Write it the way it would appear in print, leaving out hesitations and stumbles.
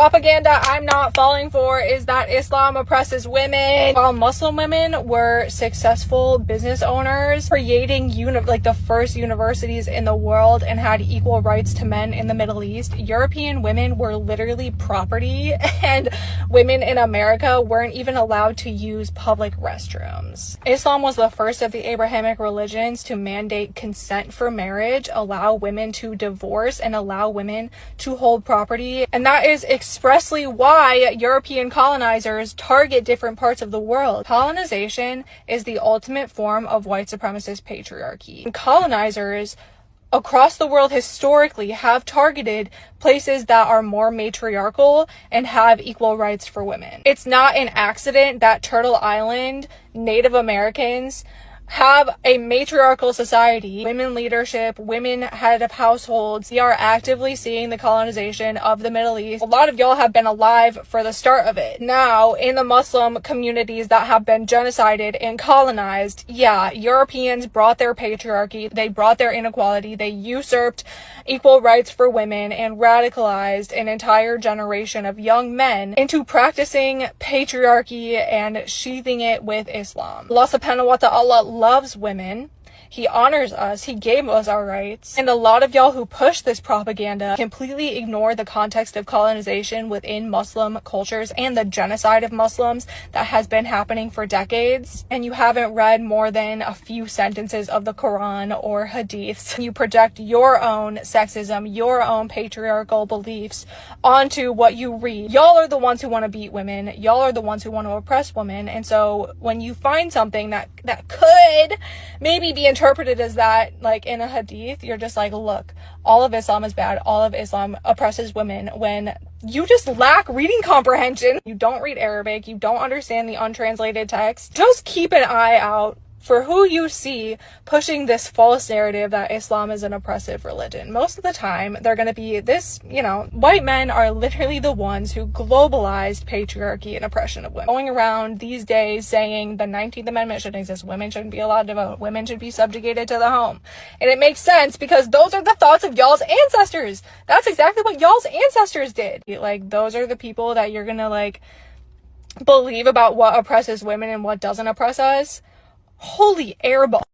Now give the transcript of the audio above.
Propaganda I'm not falling for is that Islam oppresses women. While Muslim women were successful business owners, creating the first universities in the world and had equal rights to men in the Middle East, European women were literally property, and women in America weren't even allowed to use public restrooms. Islam was the first of the Abrahamic religions to mandate consent for marriage, allow women to divorce, and allow women to hold property, and that is expressly why European colonizers target different parts of the world. Colonization is the ultimate form of white supremacist patriarchy. And colonizers across the world historically have targeted places that are more matriarchal and have equal rights for women. It's not an accident that Turtle Island Native Americans have a matriarchal society, women leadership, women head of households. We are actively seeing the colonization of the Middle East. A lot of y'all have been alive for the start of it. Now, in the Muslim communities that have been genocided and colonized, yeah, Europeans brought their patriarchy, they brought their inequality, they usurped equal rights for women and radicalized an entire generation of young men into practicing patriarchy and sheathing it with Islam. Allah subhanahu wa ta'ala loves women. He honors us. He gave us our rights. And a lot of y'all who push this propaganda completely ignore the context of colonization within Muslim cultures and the genocide of Muslims that has been happening for decades. And you haven't read more than a few sentences of the Quran or hadiths. You project your own sexism, your own patriarchal beliefs onto what you read. Y'all are the ones who want to beat women. Y'all are the ones who want to oppress women. And so when you find something that could maybe be interpreted as that, like in a hadith, you're just like, look, all of Islam is bad, all of Islam oppresses women, when you just lack reading comprehension. You don't read Arabic, you don't understand the untranslated text. Just keep an eye out for who you see pushing this false narrative that Islam is an oppressive religion. Most of the time, they're going to be this, white men are literally the ones who globalized patriarchy and oppression of women. Going around these days saying the 19th Amendment shouldn't exist, women shouldn't be allowed to vote, women should be subjugated to the home. And it makes sense because those are the thoughts of y'all's ancestors. That's exactly what y'all's ancestors did. Like, those are the people that you're going to, believe about what oppresses women and what doesn't oppress us. Holy airball.